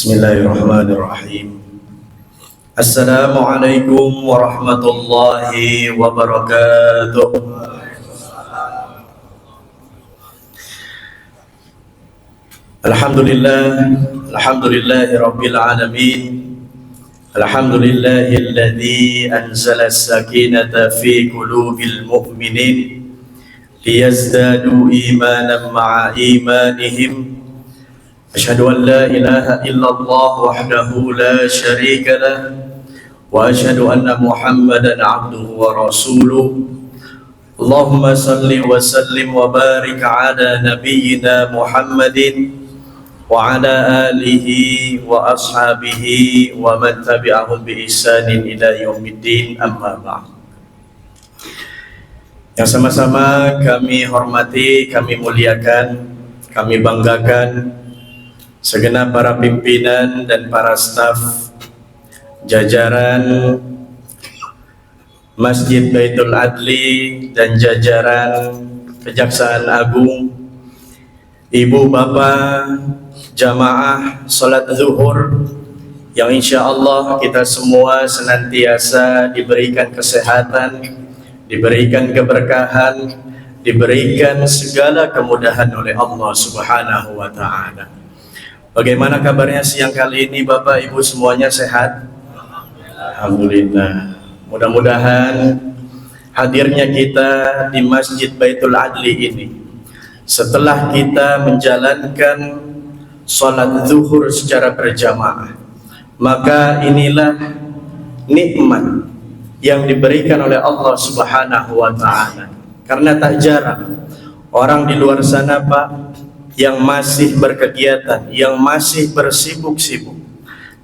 Bismillahirrahmanirrahim. Assalamualaikum warahmatullahi wabarakatuh. Alhamdulillahi rabbil alamin. Alhamdulillahilladzi anzala as-sakinata fi qulubil mu'minin liyazdadu imanan ma'a imanihim. Asyhadu an la ilaha illallah wahdahu la syarika lah wa asyhadu anna Muhammadan abduhu wa rasuluh. Allahumma salli wa sallim wa barik ala nabiyyina Muhammadin wa ala alihi wa ashabihi wa man tabi'ahum bi ihsanin ila yaumiddin, amma ba'd. Yang sama-sama kami hormati, kami muliakan, kami banggakan segenap para pimpinan dan para staf jajaran Masjid Baitul Adli dan jajaran Kejaksaan Agung, ibu bapak jamaah salat zuhur yang insya Allah kita semua senantiasa diberikan kesehatan, diberikan keberkahan, diberikan segala kemudahan oleh Allah Subhanahu wa ta'ala. Bagaimana kabarnya siang kali ini Bapak Ibu semuanya sehat? Alhamdulillah. Mudah-mudahan hadirnya kita di Masjid Baitul Adli ini setelah kita menjalankan sholat zuhur secara berjamaah, maka inilah nikmat yang diberikan oleh Allah Subhanahu wa ta'ala. Karena tak jarang orang di luar sana Pak yang masih berkegiatan, yang masih bersibuk-sibuk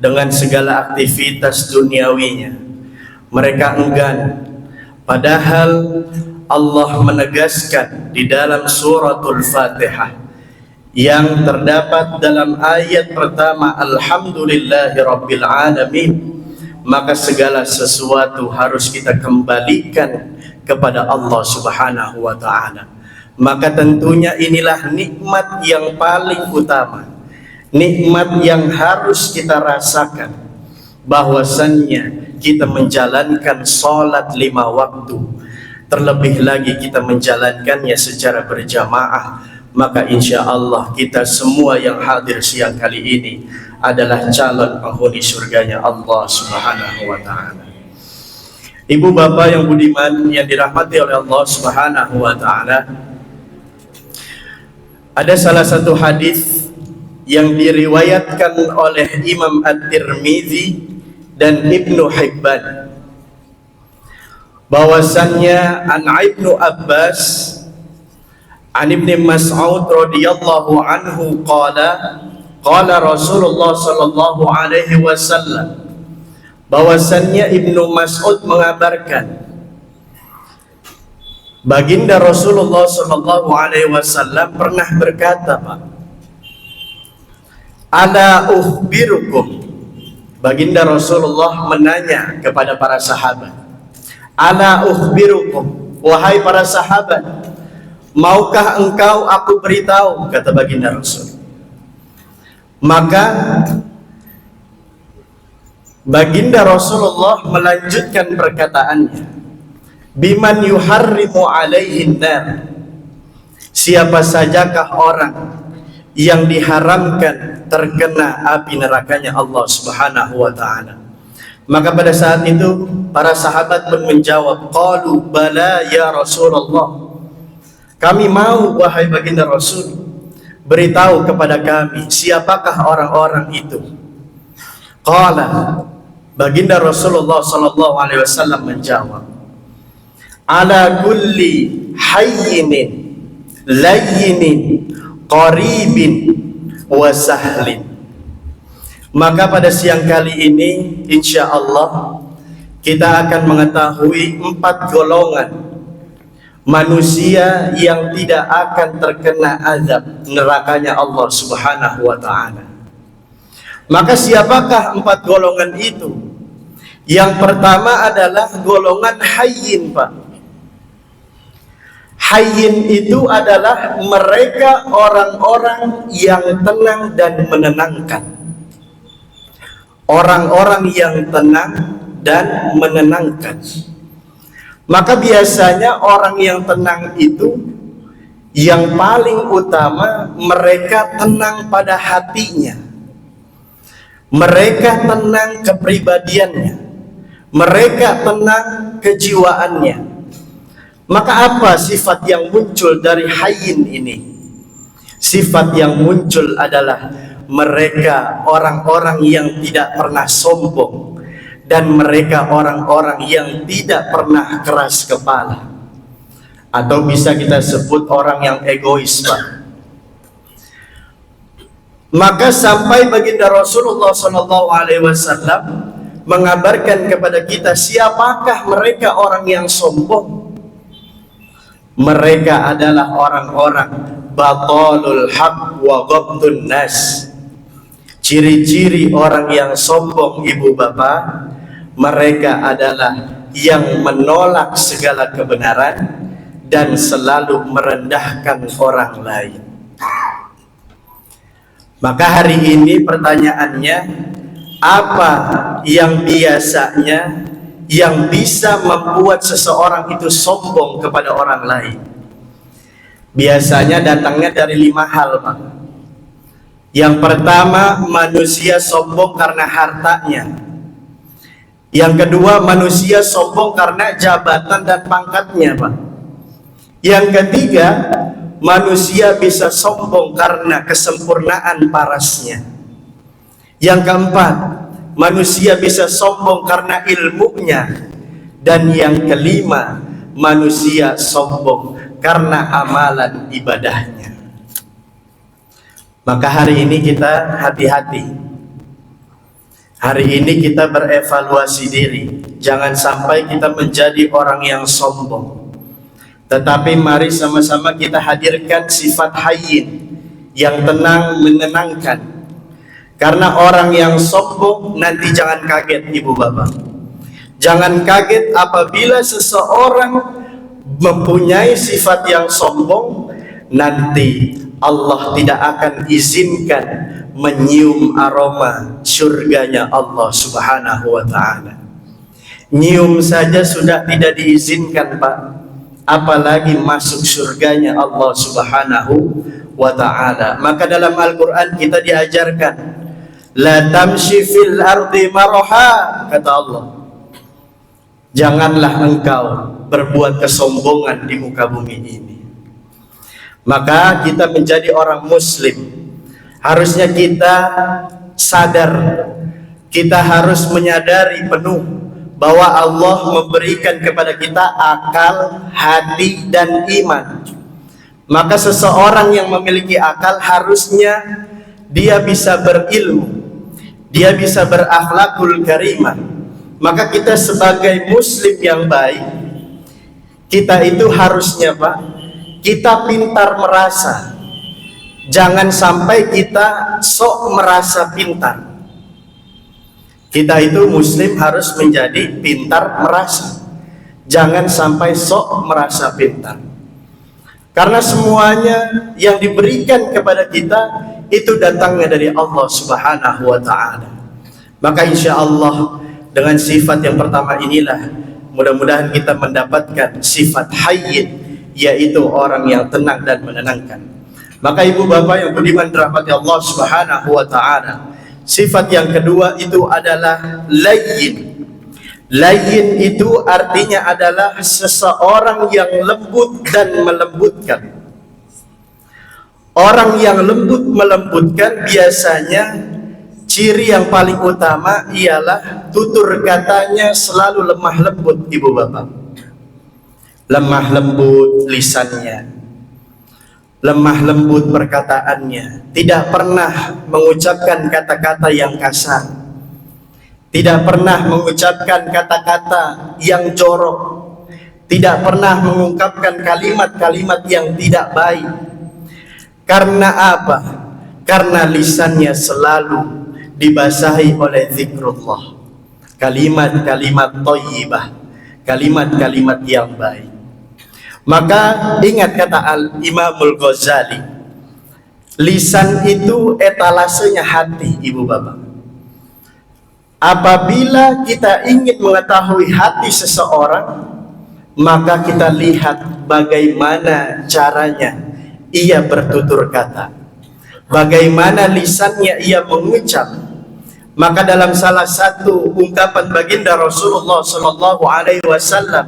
dengan segala aktivitas duniawinya, mereka enggan. Padahal Allah menegaskan di dalam suratul Fatihah yang terdapat dalam ayat pertama, Alhamdulillahi Rabbil Alamin, maka segala sesuatu harus kita kembalikan kepada Allah Subhanahu wa ta'ala. Maka tentunya inilah nikmat yang paling utama, nikmat yang harus kita rasakan, bahwasannya kita menjalankan sholat 5 waktu, terlebih lagi kita menjalankannya secara berjamaah. Maka insya Allah kita semua yang hadir siang kali ini adalah calon penghuni surganya Allah Subhanahu wa ta'ala. Ibu bapak yang budiman yang dirahmati oleh Allah Subhanahu wa ta'ala, ada salah satu hadis yang diriwayatkan oleh Imam At-Tirmidzi dan Ibnu Hibban, bahwasannya an Ibnu Abbas an Ibnu Mas'ud radhiyallahu anhu qala Rasulullah sallallahu alaihi wasallam, bahwasannya Ibnu Mas'ud mengabarkan, Baginda Rasulullah sallallahu alaihi wasallam pernah berkata, Pak, ala ukhbirukum. Baginda Rasulullah menanya kepada para sahabat, ala ukhbirukum, wahai para sahabat, maukah engkau aku beritahu, kata Baginda Rasul. Maka Baginda Rasulullah melanjutkan perkataannya, biman yuharrimu alaihin nar, siapa sajakah orang yang diharamkan terkena api nerakanya Allah Subhanahu wa ta'ala. Maka pada saat itu para sahabat pun menjawab, qalu bala ya Rasulullah, kami mau wahai Baginda Rasul, beritahu kepada kami siapakah orang-orang itu. Qala, Baginda Rasulullah sallallahu alaihi wasallam menjawab, ala kulli hayyinin layyinin qaribin wa sahlin. Maka pada siang kali ini insya Allah kita akan mengetahui 4 golongan manusia yang tidak akan terkena azab nerakanya Allah Subhanahu wa ta'ala. Maka siapakah 4 golongan itu? Yang pertama adalah golongan hayyin, Pak. Hayyin itu adalah mereka orang-orang yang tenang dan menenangkan. orang-orang yang tenang dan menenangkan. Maka biasanya orang yang tenang itu yang paling utama, mereka tenang pada hatinya, mereka tenang kepribadiannya, mereka tenang kejiwaannya. Maka apa sifat yang muncul dari hayyin ini? Sifat yang muncul adalah mereka orang-orang yang tidak pernah sombong, dan mereka orang-orang yang tidak pernah keras kepala, atau bisa kita sebut orang yang egois, Pak. Maka sampai baginda Rasulullah SAW mengabarkan kepada kita, siapakah mereka orang yang sombong? Mereka adalah orang-orang batalul haq wa ghabdun nas. Ciri-ciri orang yang sombong, ibu bapak, mereka adalah yang menolak segala kebenaran dan selalu merendahkan orang lain. Maka hari ini pertanyaannya, apa yang biasanya yang bisa membuat seseorang itu sombong kepada orang lain? Biasanya datangnya dari 5 hal, Pak. Yang pertama, manusia sombong karena hartanya. Yang kedua, manusia sombong karena jabatan dan pangkatnya, Pak. Yang ketiga, manusia bisa sombong karena kesempurnaan parasnya. Yang keempat, manusia bisa sombong karena ilmunya. Dan yang kelima, manusia sombong karena amalan ibadahnya. Maka hari ini kita hati-hati. Hari ini kita berevaluasi diri. Jangan sampai kita menjadi orang yang sombong. Tetapi mari sama-sama kita hadirkan sifat hayyin, yang tenang, menenangkan. Karena orang yang sombong, nanti jangan kaget ibu bapak. Jangan kaget apabila seseorang mempunyai sifat yang sombong, nanti Allah tidak akan izinkan menyium aroma surganya Allah Subhanahu wa ta'ala. Nyium saja sudah tidak diizinkan, Pak, apalagi masuk surganya Allah Subhanahu wa ta'ala. Maka dalam Al-Quran kita diajarkan, la tamshi fil ardi maraha, kata Allah, janganlah engkau berbuat kesombongan di muka bumi ini. Maka kita menjadi orang muslim, harusnya kita sadar, kita harus menyadari penuh bahwa Allah memberikan kepada kita akal, hati, dan iman. Maka seseorang yang memiliki akal harusnya dia bisa berilmu, dia bisa berakhlakul karimah. Maka kita sebagai muslim yang baik, kita itu harusnya, Pak, kita pintar merasa. Jangan sampai kita sok merasa pintar. Kita itu muslim harus menjadi pintar merasa. Jangan sampai sok merasa pintar. Karena semuanya yang diberikan kepada kita itu datangnya dari Allah Subhanahu wa ta'ala. Maka insya Allah dengan sifat yang pertama inilah mudah-mudahan kita mendapatkan sifat hayyin, yaitu orang yang tenang dan menenangkan. Maka ibu bapak yang budiman dirahmati Allah Subhanahu wa ta'ala, sifat yang kedua itu adalah layyin. Layyin itu artinya adalah seseorang yang lembut dan melembutkan. Orang yang lembut melembutkan biasanya ciri yang paling utama ialah tutur katanya selalu lemah lembut, ibu bapak. Lemah lembut lisannya, lemah lembut perkataannya, tidak pernah mengucapkan kata-kata yang kasar, tidak pernah mengucapkan kata-kata yang jorok, tidak pernah mengungkapkan kalimat-kalimat yang tidak baik. Karena apa? Karena lisannya selalu dibasahi oleh zikrullah, kalimat-kalimat thayyibah, kalimat-kalimat yang baik. Maka ingat kata Al-Imamul Ghazali, lisan itu etalasenya hati, ibu bapak. Apabila kita ingin mengetahui hati seseorang, maka kita lihat bagaimana caranya ia bertutur kata, bagaimana lisannya ia mengucap. Maka dalam salah satu ungkapan baginda Rasulullah sallallahu alaihi wasallam,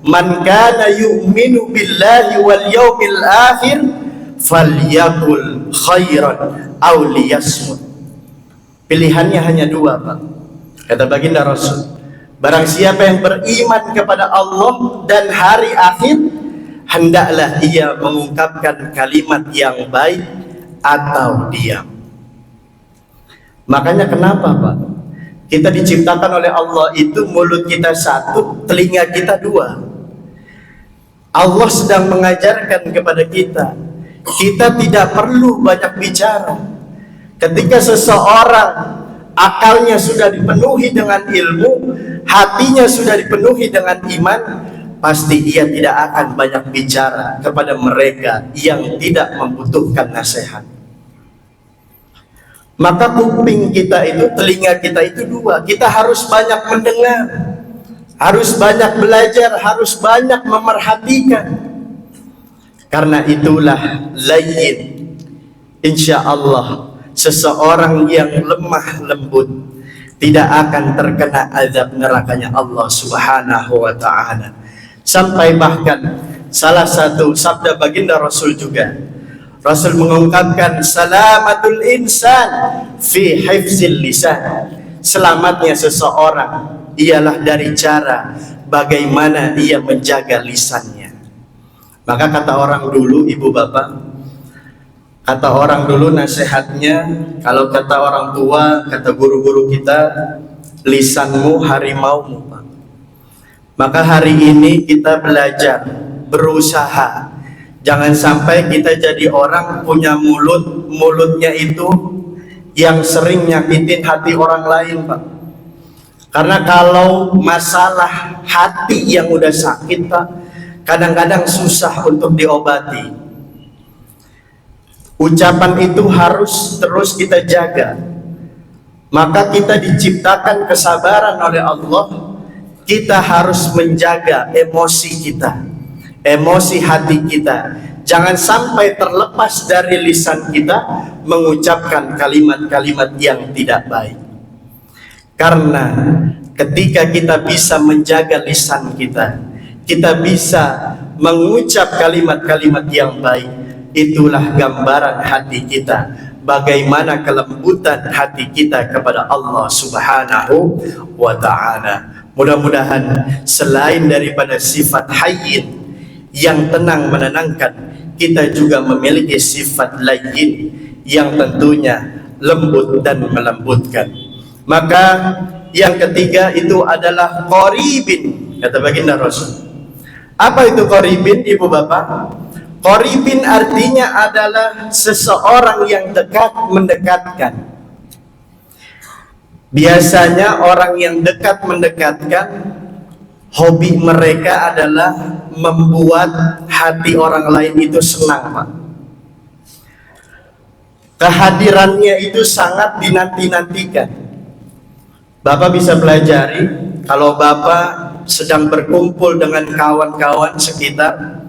"Man kana yu'minu billahi wal yaumil akhir falyakul khairan aw liyasmut." Pilihannya hanya dua, Pak. Kata baginda Rasul, barang siapa yang beriman kepada Allah dan hari akhir, hendaklah ia mengungkapkan kalimat yang baik atau diam. Makanya kenapa, Pak? Kita diciptakan oleh Allah itu mulut kita satu, telinga kita dua. Allah sedang mengajarkan kepada kita, kita tidak perlu banyak bicara. Ketika seseorang akalnya sudah dipenuhi dengan ilmu, hatinya sudah dipenuhi dengan iman, pasti ia tidak akan banyak bicara kepada mereka yang tidak membutuhkan nasihat. Maka kuping kita itu, telinga kita itu dua. Kita harus banyak mendengar, harus banyak belajar, harus banyak memerhatikan. Karena itulah layyin, insya Allah seseorang yang lemah lembut tidak akan terkena azab nerakanya Allah subhanahu wa ta'ala. Sampai bahkan salah satu sabda baginda Rasul juga, Rasul mengungkapkan, salamatul insan fi hifzil lisan. Selamatnya seseorang ialah dari cara bagaimana ia menjaga lisannya. Maka kata orang dulu, ibu bapak, kata orang dulu nasihatnya, kalau kata orang tua, kata guru-guru kita, lisanmu harimaumu, Pak. Maka hari ini kita belajar, berusaha. Jangan sampai kita jadi orang punya mulutnya itu yang sering nyakitin hati orang lain, Pak. Karena kalau masalah hati yang udah sakit, Pak, kadang-kadang susah untuk diobati. Ucapan itu harus terus kita jaga. Maka kita diciptakan kesabaran oleh Allah. Kita harus menjaga emosi kita, emosi hati kita. Jangan sampai terlepas dari lisan kita mengucapkan kalimat-kalimat yang tidak baik. Karena ketika kita bisa menjaga lisan kita, kita bisa mengucap kalimat-kalimat yang baik, itulah gambaran hati kita, bagaimana kelembutan hati kita kepada Allah subhanahu wa ta'ala. Mudah-mudahan selain daripada sifat hayyin yang tenang menenangkan, kita juga memiliki sifat layyin yang tentunya lembut dan melembutkan. Maka yang ketiga itu adalah qaribin, kata baginda Rasul. Apa itu qaribin, ibu bapak? Qaribin artinya adalah seseorang yang dekat, mendekatkan. Biasanya orang yang dekat mendekatkan, hobi mereka adalah membuat hati orang lain itu senang, Pak. Kehadirannya itu sangat dinanti-nantikan. Bapak bisa pelajari, kalau Bapak sedang berkumpul dengan kawan-kawan sekitar,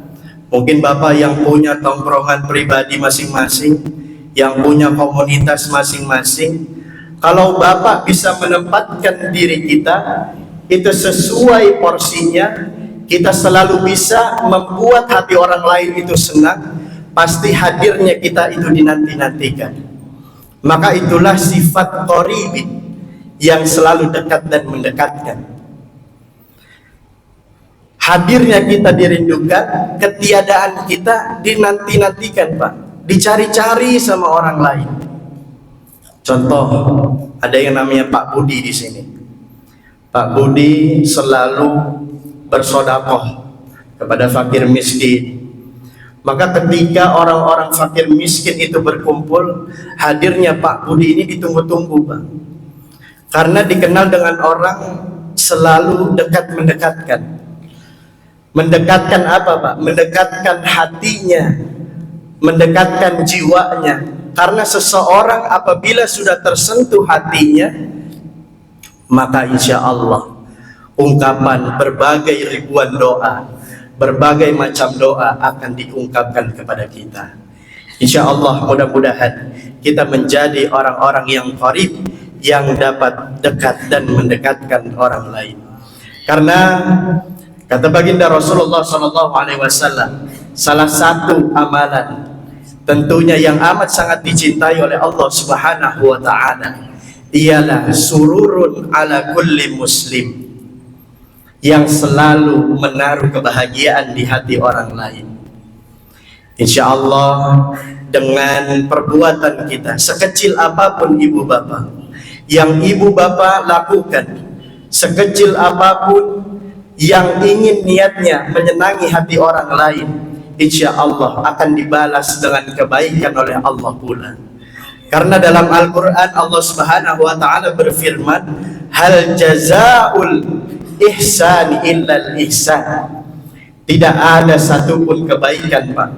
mungkin Bapak yang punya tongkrongan pribadi masing-masing, yang punya komunitas masing-masing, kalau Bapak bisa menempatkan diri kita itu sesuai porsinya, kita selalu bisa membuat hati orang lain itu senang, pasti hadirnya kita itu dinanti-nantikan. Maka itulah sifat qaribin, yang selalu dekat dan mendekatkan. Hadirnya kita dirindukan, ketiadaan kita dinanti-nantikan, Pak. Dicari-cari sama orang lain. Contoh, ada yang namanya Pak Budi di sini. Pak Budi selalu bersedekah kepada fakir miskin. Maka ketika orang-orang fakir miskin itu berkumpul, hadirnya Pak Budi ini ditunggu-tunggu, Pak. Karena dikenal dengan orang selalu dekat mendekatkan. Mendekatkan apa, Pak? Mendekatkan hatinya, mendekatkan jiwanya. Karena seseorang apabila sudah tersentuh hatinya, maka insya Allah ungkapan berbagai ribuan doa, berbagai macam doa akan diungkapkan kepada kita. Insya Allah mudah-mudahan kita menjadi orang-orang yang qarib, yang dapat dekat dan mendekatkan orang lain. Karena kata baginda Rasulullah SAW, salah satu amalan tentunya yang amat sangat dicintai oleh Allah Subhanahu wa Ta'ala ialah sururun ala kulli muslim, yang selalu menaruh kebahagiaan di hati orang lain. Insya Allah dengan perbuatan kita, sekecil apapun ibu bapak yang ibu bapak lakukan, sekecil apapun yang ingin niatnya menyenangi hati orang lain, insya Allah akan dibalas dengan kebaikan oleh Allah pula. Karena dalam Al-Quran Allah Subhanahu wa Ta'ala berfirman, hal jazaul ihsan illal ihsan. Tidak ada satupun kebaikan Pak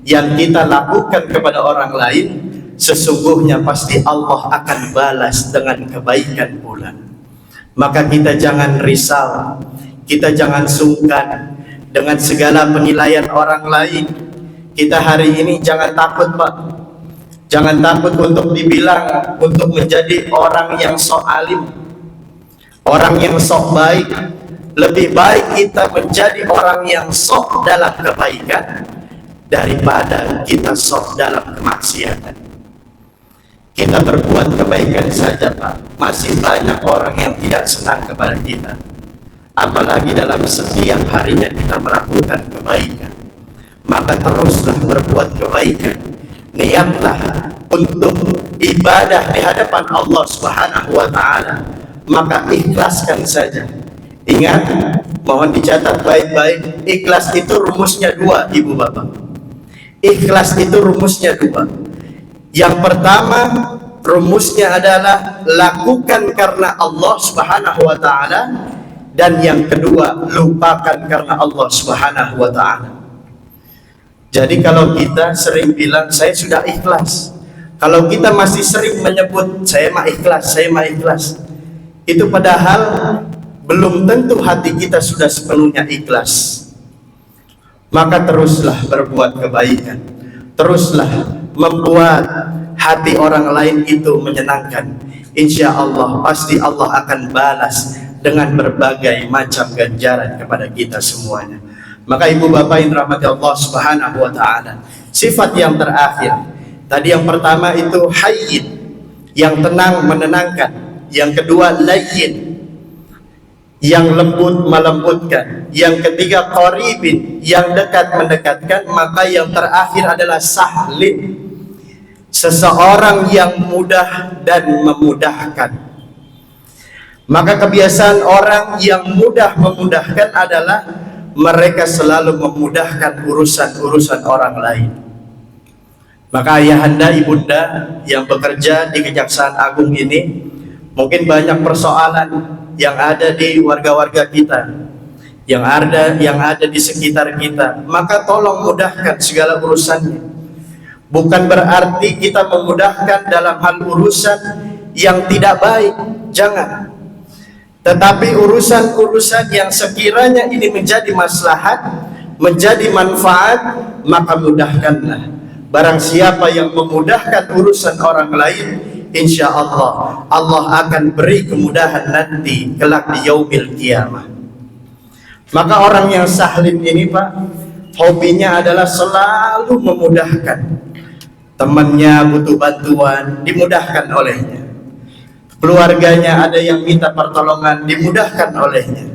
yang kita lakukan kepada orang lain, sesungguhnya pasti Allah akan balas dengan kebaikan pula. Maka kita jangan risau, kita jangan sungkan dengan segala penilaian orang lain. Kita hari ini jangan takut Pak, jangan takut untuk dibilang, untuk menjadi orang yang sok alim, orang yang sok baik. Lebih baik kita menjadi orang yang sok dalam kebaikan daripada kita sok dalam kemaksiatan. Kita berbuat kebaikan saja Pak, masih banyak orang yang tidak senang kepada kita. Apalagi dalam setiap harinya kita melakukan kebaikan. Maka teruslah berbuat kebaikan. Niatlah untuk ibadah di hadapan Allah Subhanahu wa Ta'ala, maka ikhlaskan saja. Ingat, mohon dicatat baik-baik, ikhlas itu rumusnya dua ibu bapak. Ikhlas itu rumusnya dua. Yang pertama rumusnya adalah lakukan karena Allah Subhanahu wa Ta'ala, dan yang kedua lupakan karena Allah Subhanahu wa Ta'ala. Jadi kalau kita sering bilang saya sudah ikhlas, kalau kita masih sering menyebut saya mah ikhlas, saya mah ikhlas, itu padahal belum tentu hati kita sudah sepenuhnya ikhlas. Maka teruslah berbuat kebaikan, teruslah membuat hati orang lain itu menyenangkan. Insya Allah pasti Allah akan balas dengan berbagai macam ganjaran kepada kita semuanya. Maka ibu bapak yang dirahmati Allah Subhanahu wa Ta'ala, sifat yang terakhir tadi, yang pertama itu hayyin, yang tenang menenangkan. Yang kedua layyin, yang lembut melembutkan. Yang ketiga qaribin, yang dekat mendekatkan. Maka yang terakhir adalah sahlin, seseorang yang mudah dan memudahkan. Maka kebiasaan orang yang mudah memudahkan adalah mereka selalu memudahkan urusan-urusan orang lain. Maka ayahanda ibunda yang bekerja di Kejaksaan Agung ini, mungkin banyak persoalan yang ada di warga-warga kita, yang ada di sekitar kita. Maka tolong mudahkan segala urusannya. Bukan berarti kita memudahkan dalam hal urusan yang tidak baik, jangan. Tetapi urusan-urusan yang sekiranya ini menjadi maslahat, menjadi manfaat, maka mudahkanlah. Barang siapa yang memudahkan urusan orang lain, insya Allah Allah akan beri kemudahan nanti kelak di yaumil qiyamah. Maka orang yang sahlin ini Pak, hobinya adalah selalu memudahkan. Temannya butuh bantuan, dimudahkan olehnya. Keluarganya ada yang minta pertolongan, dimudahkan olehnya.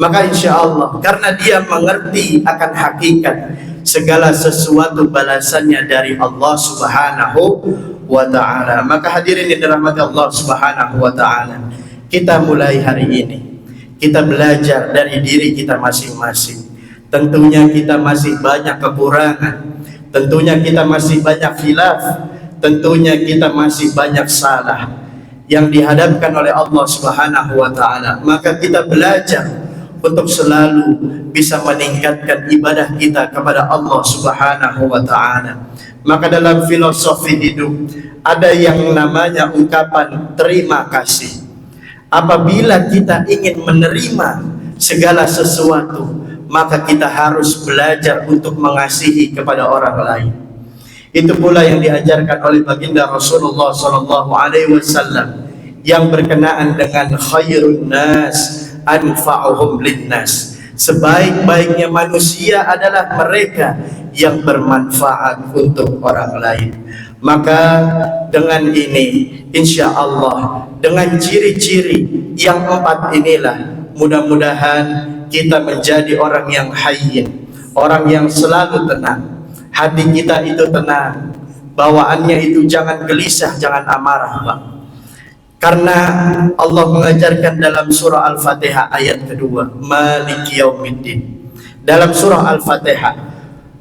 Maka insya Allah karena dia mengerti akan hakikat segala sesuatu balasannya dari Allah Subhanahu wa Ta'ala. Maka hadirin yang dirahmati Allah Subhanahu wa Ta'ala, kita mulai hari ini kita belajar dari diri kita masing-masing. Tentunya kita masih banyak kekurangan, tentunya kita masih banyak khilaf, tentunya kita masih banyak salah yang dihadapkan oleh Allah Subhanahu wa Ta'ala. Maka kita belajar untuk selalu bisa meningkatkan ibadah kita kepada Allah Subhanahu wa Ta'ala. Maka dalam filosofi hidup ada yang namanya ungkapan terima kasih, Apabila kita ingin menerima segala sesuatu, maka kita harus belajar untuk mengasihi kepada orang lain. Itu pula yang diajarkan oleh baginda Rasulullah SAW yang berkenaan dengan khairun nas anfa'uhum linnas. Sebaik-baiknya manusia adalah mereka yang bermanfaat untuk orang lain. Maka dengan ini, insya Allah, dengan ciri-ciri yang 4 inilah, mudah-mudahan kita menjadi orang yang hayyin, orang yang selalu tenang. Hati kita itu tenang, bawaannya itu jangan gelisah, jangan amarah, Pak. Karena Allah mengajarkan dalam surah Al-Fatihah ayat kedua, Maliki Yaumiddin. Dalam surah Al-Fatihah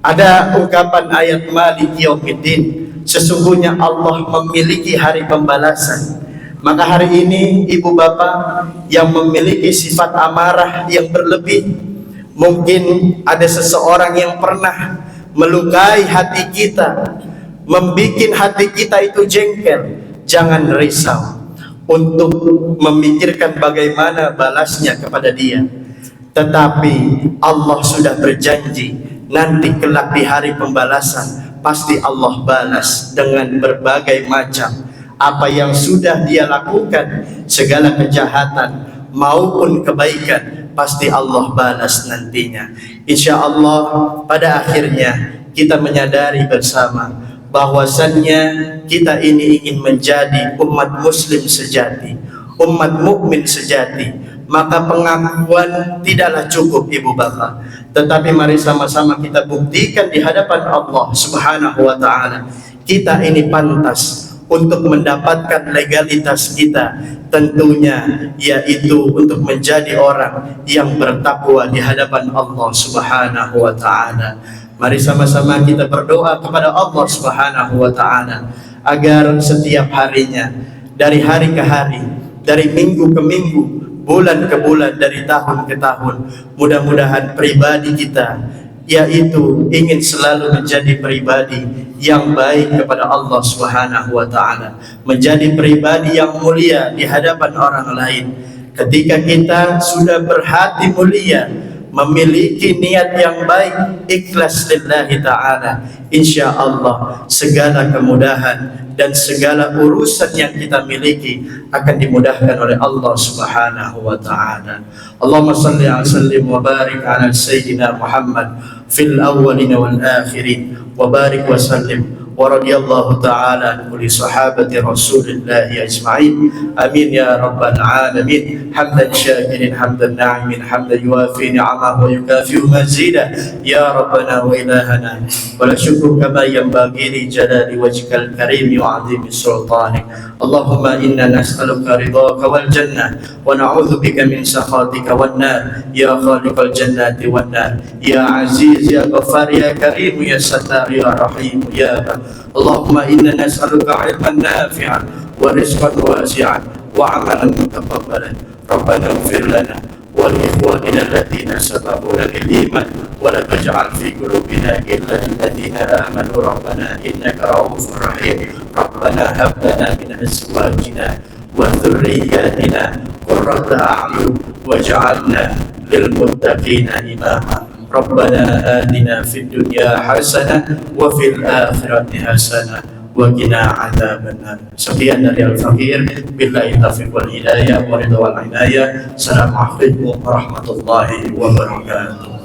ada ungkapan ayat Maliki Yaumiddin, sesungguhnya Allah memiliki hari pembalasan. Maka hari ini ibu bapak yang memiliki sifat amarah yang berlebih, mungkin ada seseorang yang pernah melukai hati kita, membikin hati kita itu jengkel. Jangan risau untuk memikirkan bagaimana balasnya kepada dia, tetapi Allah sudah berjanji nanti kelak di hari pembalasan pasti Allah balas dengan berbagai macam apa yang sudah dia lakukan, segala kejahatan maupun kebaikan pasti Allah balas nantinya. Insya Allah pada akhirnya kita menyadari bersama bahwasannya kita ini ingin menjadi umat muslim sejati, umat mukmin sejati. Maka pengakuan tidaklah cukup ibu bapak, tetapi mari sama-sama kita buktikan di hadapan Allah Subhanahu wa ta'ala, kita ini pantas untuk mendapatkan legalitas kita, tentunya yaitu untuk menjadi orang yang bertakwa di hadapan Allah Subhanahu wa ta'ala. Mari sama-sama kita berdoa kepada Allah Subhanahu wa ta'ala agar setiap harinya, dari hari ke hari, dari minggu ke minggu, bulan ke bulan, dari tahun ke tahun, mudah-mudahan pribadi kita yaitu ingin selalu menjadi pribadi yang baik kepada Allah Subhanahu wa ta'ala, menjadi pribadi yang mulia di hadapan orang lain. Ketika kita sudah berhati mulia, memiliki niat yang baik, ikhlas lillahi ta'ala, insya Allah segala kemudahan dan segala urusan yang kita miliki akan dimudahkan oleh Allah Subhanahu wa ta'ala. Allahumma salli wa sallim wa barik ala Sayyidina Muhammad fil awwalin wal akhirin, wa barik wa sallim ورضي الله تعالى عن كل صحابة رسول الله أجمعين آمين يا رب العالمين. حمدا شاكرين حمدا ناعمين حمدا يوافي نعمه ويكافئ مزيدا يا ربنا وإلهنا، ولا شكر كما ينبغي لجلال وجهك الكريم وعظيم سلطانك. اللهم إنا نسألك رضاك والجنة ونعوذ بك من سخطك والنار يا خالق الجنة والنار يا عزيز يا غفار يا كريم يا ستار يا رحيم يا رب. اللهم إنا نسألك علما نافعا ورزقا واسعا وعملا متقبلا. ربنا اغفر لنا ولإخواننا الذين سبقونا بالإيمان ولا تجعل في قلوبنا غلا للذين آمنوا ربنا إنك رؤوف رحيم. ربنا هب لنا من أزواجنا وذرياتنا قرة أعين واجعلنا للمتقين إماما. ربنا آتنا في الدنيا حسنة وفي الآخرة حسنة وقنا عذاب النار. Sekian dari Al-Fakir, billahi taufiq wal hidayah wa ridha wal inayah. Assalamualaikum warahmatullahi wabarakatuh.